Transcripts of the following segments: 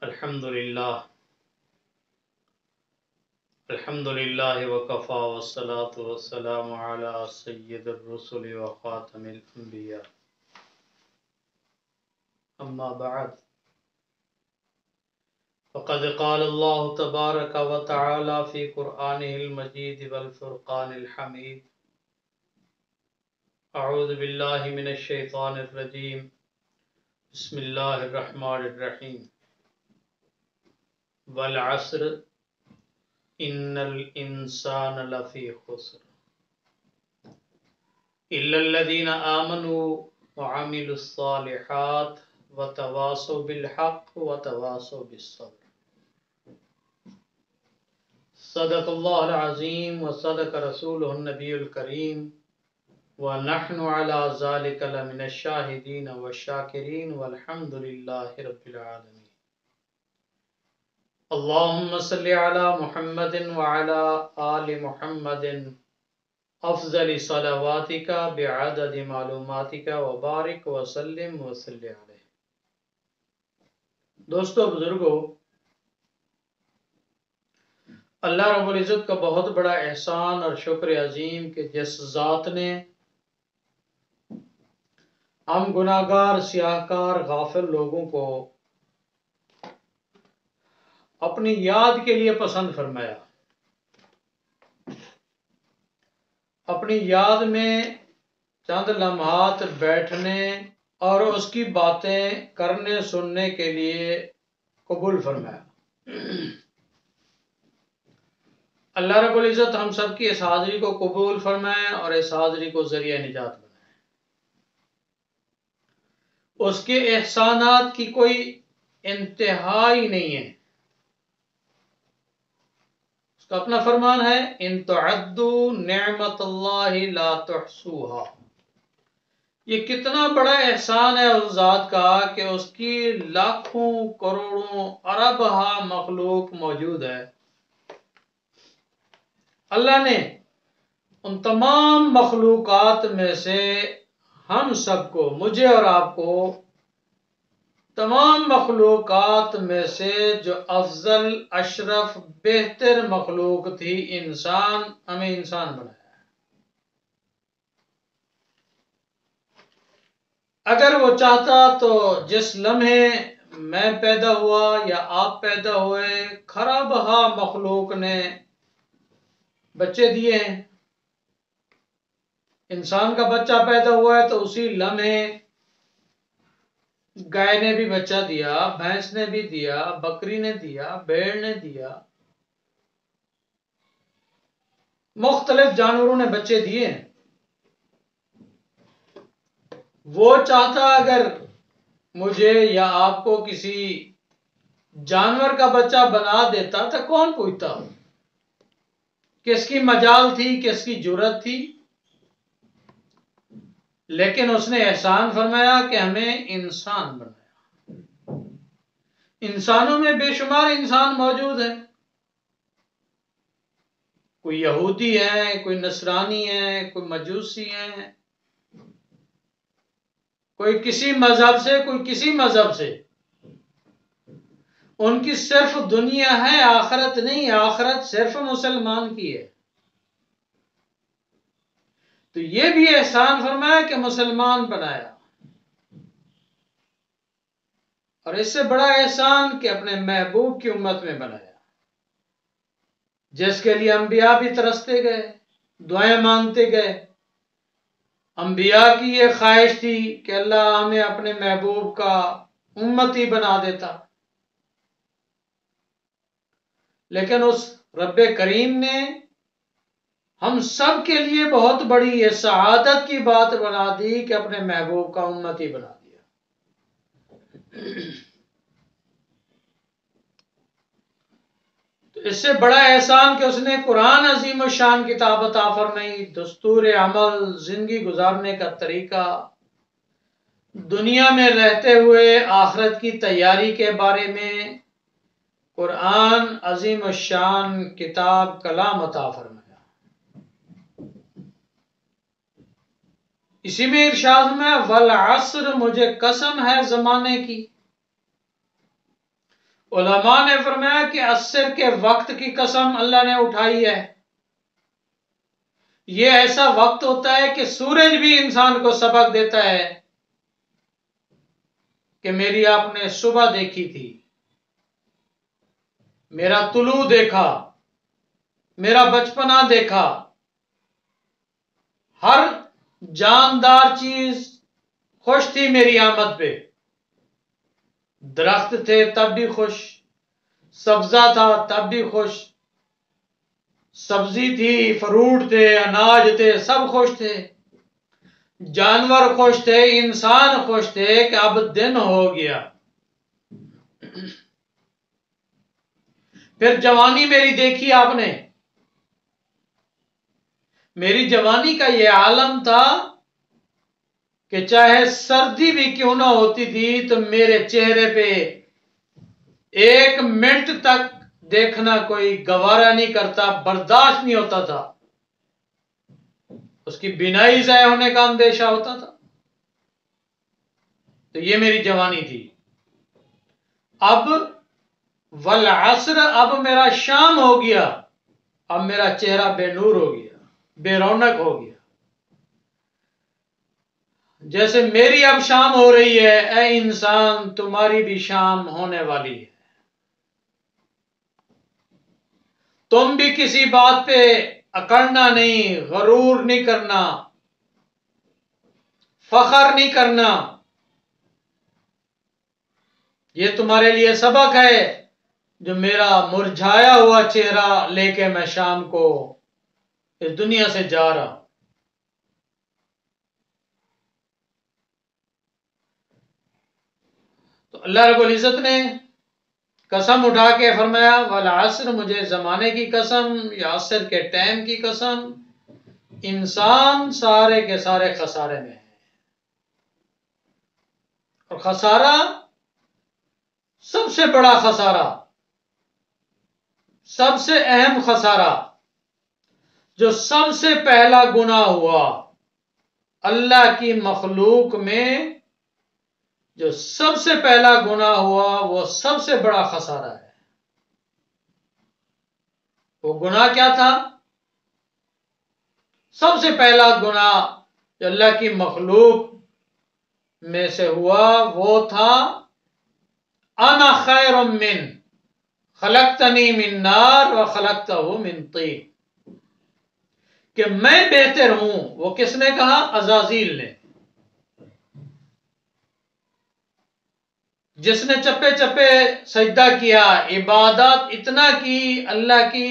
الحمدللہ وکفا والصلاة والسلام علی سید الرسل وخاتم الانبیاء اما بعد فقد قال اللہ تبارک وتعالی فی قرآنہ المجید والفرقان الحمید اعوذ باللہ من الشیطان الرجیم بسم اللہ الرحمن الرحیم والعصر ان الانسان لفی خسر الا الذین آمنوا وعملوا الصالحات وتواصوا بالحق وتواصوا بالصبر صدق اللہ العظیم وصدق رسولہ النبی الکریم ونحن علی ذلک لمن الشاہدین والشاکرین والحمد للہ رب العالمین اللہم صلی علی محمد وعلی آل محمد افضل صلواتک بعدد معلوماتک وبارک وسلم وصلی علیہ۔ دوستو بزرگو، اللہ رب العزت کا بہت بڑا احسان اور شکر عظیم کہ جس ذات نے ہم گناہگار سیاہکار غافل لوگوں کو اپنی یاد کے لیے پسند فرمایا، اپنی یاد میں چند لمحات بیٹھنے اور اس کی باتیں کرنے سننے کے لیے قبول فرمایا۔ اللہ رب العزت ہم سب کی اس حاضری کو قبول فرمائے اور اس حاضری کو ذریعہ نجات بنائے۔ اس کے احسانات کی کوئی انتہا ہی نہیں ہے۔ اس کا اپنا فرمان ہے ان تعدوا نعمت اللہ لا تحصوها۔ یہ کتنا بڑا احسان ہے اس ذات کا کہ اس کی لاکھوں کروڑوں اربہا مخلوق موجود ہے۔ اللہ نے ان تمام مخلوقات میں سے ہم سب کو، مجھے اور آپ کو، تمام مخلوقات میں سے جو افضل اشرف بہتر مخلوق تھی انسان، ہمیں انسان بنایا۔ اگر وہ چاہتا تو جس لمحے میں پیدا ہوا یا آپ پیدا ہوئے، کھرا بہا مخلوق نے بچے دیے ہیں۔ انسان کا بچہ پیدا ہوا ہے تو اسی لمحے گائے نے بھی بچہ دیا، بھینس نے بھی دیا، بکری نے دیا، بھیڑ نے دیا، مختلف جانوروں نے بچے دیے ہیں۔ وہ چاہتا اگر مجھے یا آپ کو کسی جانور کا بچہ بنا دیتا تو کون پوچھتا؟ کس کی مجال تھی، کس کی جرأت تھی؟ لیکن اس نے احسان فرمایا کہ ہمیں انسان بنایا۔ انسانوں میں بے شمار انسان موجود ہیں۔ کوئی یہودی ہے، کوئی نصرانی ہے، کوئی مجوسی ہے، کوئی کسی مذہب سے، کوئی کسی مذہب سے۔ ان کی صرف دنیا ہے، آخرت نہیں۔ آخرت صرف مسلمان کی ہے۔ تو یہ بھی احسان فرمایا کہ مسلمان بنایا، اور اس سے بڑا احسان کہ اپنے محبوب کی امت میں بنایا، جس کے لیے انبیاء بھی ترستے گئے، دعائیں مانگتے گئے۔ انبیاء کی یہ خواہش تھی کہ اللہ ہمیں اپنے محبوب کا امتی بنا دیتا، لیکن اس رب کریم نے ہم سب کے لیے بہت بڑی یہ سعادت کی بات بنا دی کہ اپنے محبوب کا امتی بنا دیا۔ تو اس سے بڑا احسان کہ اس نے قرآن عظیم الشان کتاب عطا فرمائی، دستور عمل، زندگی گزارنے کا طریقہ، دنیا میں رہتے ہوئے آخرت کی تیاری کے بارے میں قرآن عظیم الشان کتاب کلام عطا فرمایا۔ اسی میں ارشاد میں والعصر، مجھے قسم ہے زمانے کی، علماء نے فرمایا کہ عصر کے وقت کی قسم اللہ نے اٹھائی ہے. یہ ایسا وقت ہوتا ہے کہ سورج بھی انسان کو سبق دیتا ہے کہ میری آپ نے صبح دیکھی تھی، میرا طلوع دیکھا، میرا بچپنا دیکھا. ہر جاندار چیز خوش تھی میری آمد پہ. درخت تھے تب بھی خوش، سبزہ تھا تب بھی خوش، سبزی تھی، فروٹ تھے، اناج تھے، سب خوش تھے. جانور خوش تھے، انسان خوش تھے کہ اب دن ہو گیا. پھر جوانی میری دیکھی آپ نے. میری جوانی کا یہ عالم تھا کہ چاہے سردی بھی کیوں نہ ہوتی تھی تو میرے چہرے پہ ایک منٹ تک دیکھنا کوئی گوارا نہیں کرتا، برداشت نہیں ہوتا تھا. اس کی بینائی ضائع ہونے کا اندیشہ ہوتا تھا. تو یہ میری جوانی تھی. اب والعصر، اب میرا شام ہو گیا، اب میرا چہرہ بے نور ہو گیا، بے رونق ہو گیا. جیسے میری اب شام ہو رہی ہے، اے انسان تمہاری بھی شام ہونے والی ہے. تم بھی کسی بات پہ اکڑنا نہیں، غرور نہیں کرنا، فخر نہیں کرنا. یہ تمہارے لیے سبق ہے جو میرا مرجھایا ہوا چہرہ لے کے میں شام کو اس دنیا سے جا رہا ہوں. تو اللہ رب العزت نے قسم اٹھا کے فرمایا والعصر، مجھے زمانے کی قسم یا عصر کے ٹائم کی قسم، انسان سارے کے سارے خسارے میں ہیں. اور خسارہ، سب سے بڑا خسارہ، سب سے اہم خسارہ، جو سب سے پہلا گناہ ہوا اللہ کی مخلوق میں، جو سب سے پہلا گناہ ہوا وہ سب سے بڑا خسارہ ہے. وہ گناہ کیا تھا؟ سب سے پہلا گناہ جو اللہ کی مخلوق میں سے ہوا وہ تھا انا خیر من خلقتنی من نار و خلقتہ من طین، کہ میں بہتر ہوں. وہ کس نے کہا؟ عزازیل نے. جس نے چپے چپے سجدہ کیا، عبادت اتنا کی، اللہ کی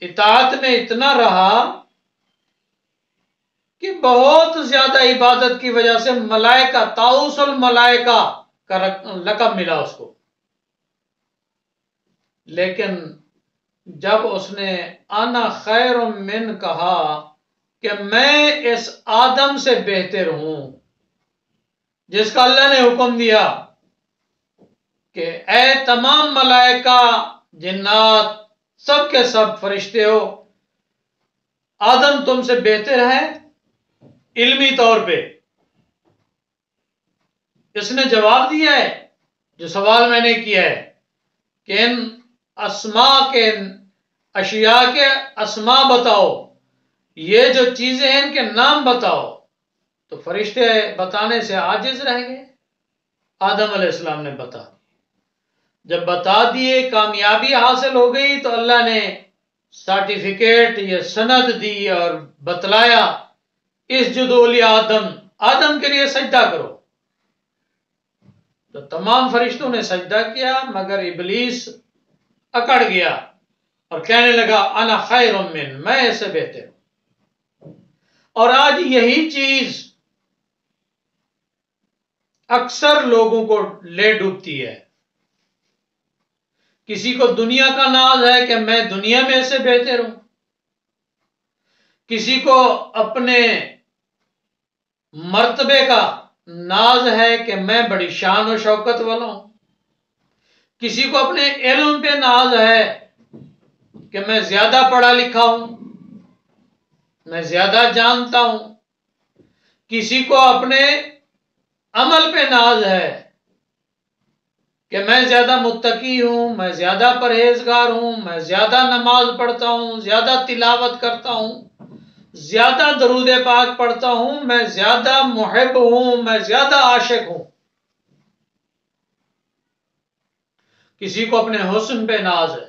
اطاعت میں اتنا رہا کہ بہت زیادہ عبادت کی وجہ سے ملائکہ، طاؤس الملائکہ کا لقب ملا اس کو. لیکن جب اس نے انا خیر من کہا کہ میں اس آدم سے بہتر ہوں، جس کا اللہ نے حکم دیا کہ اے تمام ملائکہ، جنات، سب کے سب فرشتے ہو، آدم تم سے بہتر ہے علمی طور پہ. اس نے جواب دیا ہے جو سوال میں نے کیا ہے کہ ان اسماء کے، اشیاء کے اسماء بتاؤ، یہ جو چیزیں ہیں ان کے نام بتاؤ. تو فرشتے بتانے سے عاجز رہ گئے. آدم علیہ السلام نے بتا دی. جب بتا دیے، کامیابی حاصل ہو گئی، تو اللہ نے سرٹیفکیٹ، یہ سند دی اور بتلایا اسجدوا لآدم، آدم کے لیے سجدہ کرو. تو تمام فرشتوں نے سجدہ کیا، مگر ابلیس اکڑ گیا اور کہنے لگا انا خیر من، میں ایسے بہتر ہوں. اور آج یہی چیز اکثر لوگوں کو لے ڈوبتی ہے. کسی کو دنیا کا ناز ہے کہ میں دنیا میں سے بہتر ہوں، کسی کو اپنے مرتبے کا ناز ہے کہ میں بڑی شان و شوکت والا ہوں، کسی کو اپنے علم پہ ناز ہے کہ میں زیادہ پڑھا لکھا ہوں، میں زیادہ جانتا ہوں، کسی کو اپنے عمل پہ ناز ہے کہ میں زیادہ متقی ہوں، میں زیادہ پرہیزگار ہوں، میں زیادہ نماز پڑھتا ہوں، زیادہ تلاوت کرتا ہوں، زیادہ درود پاک پڑھتا ہوں، میں زیادہ محب ہوں، میں زیادہ عاشق ہوں۔ کسی کو اپنے حسن پہ ناز ہے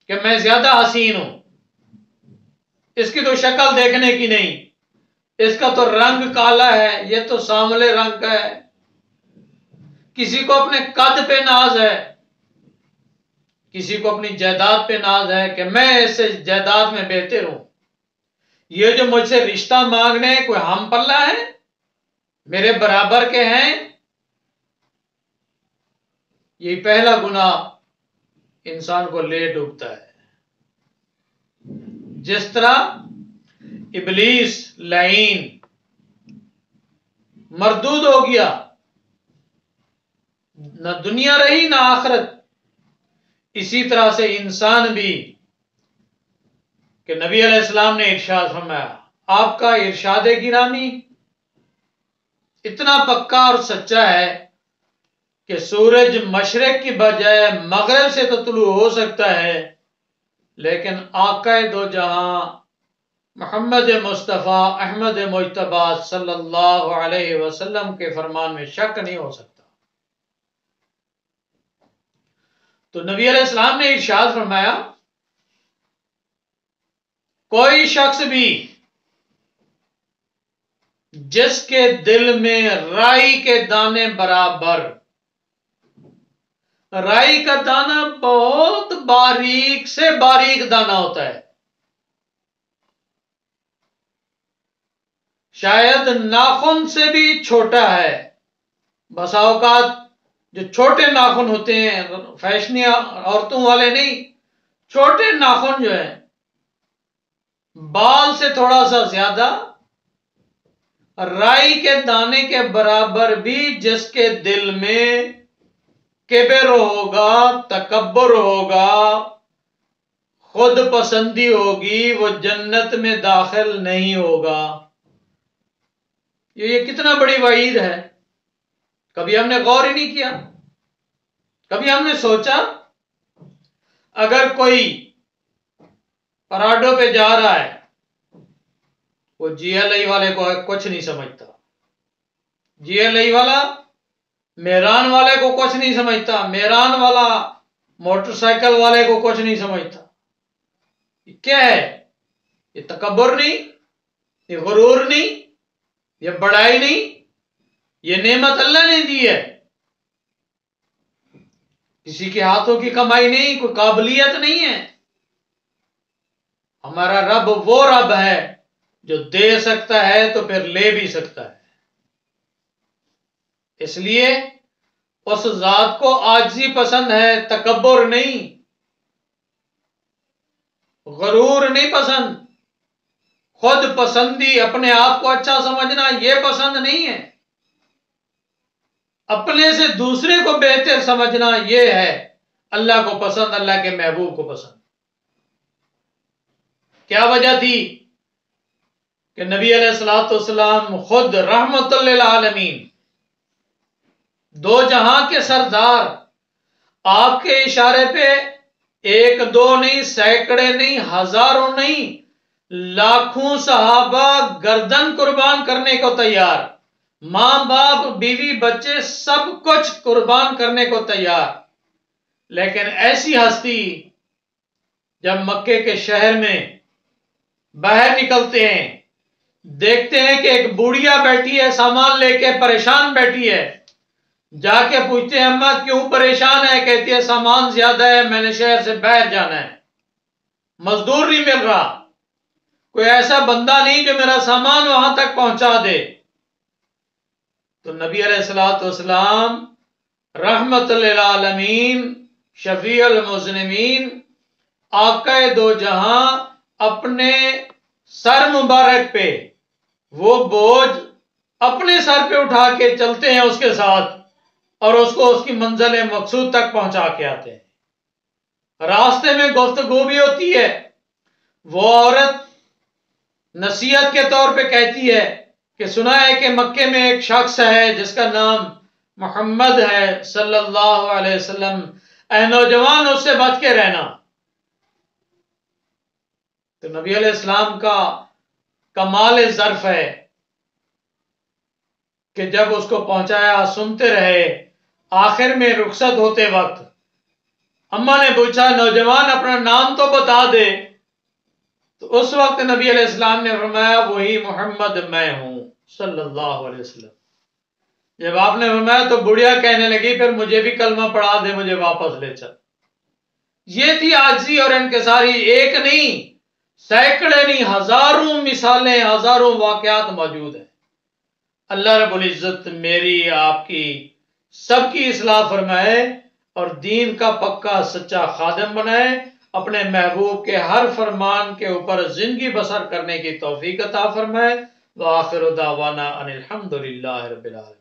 کہ میں زیادہ حسین ہوں، اس کی تو شکل دیکھنے کی نہیں، اس کا تو رنگ کالا ہے، یہ تو سانولے رنگ کا ہے۔ کسی کو اپنے قد پہ ناز ہے، کسی کو اپنی جائیداد پہ ناز ہے کہ میں اس سے جائیداد میں بہتر ہوں۔ یہ جو مجھ سے رشتہ مانگنے کوئی ہم پلہ ہے، میرے برابر کے ہیں، یہ پہلا گناہ انسان کو لے ڈوبتا ہے۔ جس طرح ابلیس لعین مردود ہو گیا، نہ دنیا رہی نہ آخرت، اسی طرح سے انسان بھی، کہ نبی علیہ السلام نے ارشاد فرمایا، آپ کا ارشاد گرامی اتنا پکا اور سچا ہے کہ سورج مشرق کی بجائے مغرب سے تو طلوع ہو سکتا ہے، لیکن آقا دو جہاں محمد مصطفیٰ احمد مجتبی صلی اللہ علیہ وسلم کے فرمان میں شک نہیں ہو سکتا۔ تو نبی علیہ السلام نے ارشاد فرمایا، کوئی شخص بھی جس کے دل میں رائی کے دانے برابر، رائی کا دانہ بہت باریک سے باریک دانہ ہوتا ہے، شاید ناخن سے بھی چھوٹا ہے، بسا اوقات جو چھوٹے ناخن ہوتے ہیں فیشنی عورتوں والے نہیں، چھوٹے ناخن جو ہیں بال سے تھوڑا سا زیادہ، رائی کے دانے کے برابر بھی جس کے دل میں کبر ہوگا، تکبر ہوگا، خود پسندی ہوگی، وہ جنت میں داخل نہیں ہوگا۔ یہ کتنا بڑی وعید ہے، کبھی ہم نے غور ہی نہیں کیا، کبھی ہم نے سوچا اگر کوئی پراڈو پہ جا رہا ہے، وہ جی ایل آئی والے کو کچھ نہیں سمجھتا، جی ایل آئی والا میران والے کو کچھ نہیں سمجھتا، میران والا موٹر سائیکل والے کو کچھ نہیں سمجھتا۔ یہ کیا ہے؟ یہ تکبر نہیں، یہ غرور نہیں، یہ بڑائی نہیں، یہ نعمت اللہ نے دی ہے، کسی کے ہاتھوں کی کمائی نہیں، کوئی قابلیت نہیں ہے۔ ہمارا رب وہ رب ہے جو دے سکتا ہے تو پھر لے بھی سکتا ہے، اس لیے اس ذات کو عاجزی پسند ہے، تکبر نہیں، غرور نہیں پسند، خود پسندی، اپنے آپ کو اچھا سمجھنا یہ پسند نہیں ہے، اپنے سے دوسرے کو بہتر سمجھنا یہ ہے اللہ کو پسند، اللہ کے محبوب کو پسند۔ کیا وجہ تھی کہ نبی علیہ الصلوۃ والسلام خود رحمت للعالمین، دو جہاں کے سردار، آپ کے اشارے پہ ایک دو نہیں، سینکڑے نہیں، ہزاروں نہیں، لاکھوں صحابہ گردن قربان کرنے کو تیار، ماں باپ بیوی بچے سب کچھ قربان کرنے کو تیار، لیکن ایسی ہستی جب مکے کے شہر میں باہر نکلتے ہیں، دیکھتے ہیں کہ ایک بوڑھیا بیٹھی ہے، سامان لے کے پریشان بیٹھی ہے، جا کے پوچھتے ہیں اماں کیوں پریشان ہے؟ کہتی ہے سامان زیادہ ہے، میں نے شہر سے باہر جانا ہے، مزدور نہیں مل رہا، کوئی ایسا بندہ نہیں جو میرا سامان وہاں تک پہنچا دے۔ تو نبی علیہ الصلوۃ والسلام رحمت للعالمین، شفیع المذنبین، آقا دو جہاں، اپنے سر مبارک پہ وہ بوجھ اپنے سر پہ اٹھا کے چلتے ہیں اس کے ساتھ، اور اس کو اس کی منزل مقصود تک پہنچا کے آتے ہیں۔ راستے میں گفتگو بھی ہوتی ہے، وہ عورت نصیحت کے طور پہ کہتی ہے کہ سنا ہے کہ مکے میں ایک شخص ہے جس کا نام محمد ہے صلی اللہ علیہ وسلم، اے نوجوان اس سے بچ کے رہنا۔ تو نبی علیہ السلام کا کمال ظرف ہے کہ جب اس کو پہنچایا سنتے رہے، آخر میں رخصت ہوتے وقت اماں نے پوچھا نوجوان اپنا نام تو بتا دے، تو اس وقت نبی علیہ السلام نے فرمایا وہی محمد میں ہوں صلی اللہ علیہ وسلم۔ جب آپ نے فرمایا تو بڑھیا کہنے لگی پھر مجھے بھی کلمہ پڑھا دے، مجھے واپس لے چل۔ یہ تھی عاجزی اور انکساری، ایک نہیں سینکڑے نہیں ہزاروں مثالیں، ہزاروں واقعات موجود ہیں۔ اللہ رب العزت میری آپ کی سب کی اصلاح فرمائے اور دین کا پکا سچا خادم بنائے، اپنے محبوب کے ہر فرمان کے اوپر زندگی بسر کرنے کی توفیق عطا فرمائے۔ وآخر دعوانا ان الحمدللہ رب العالمین۔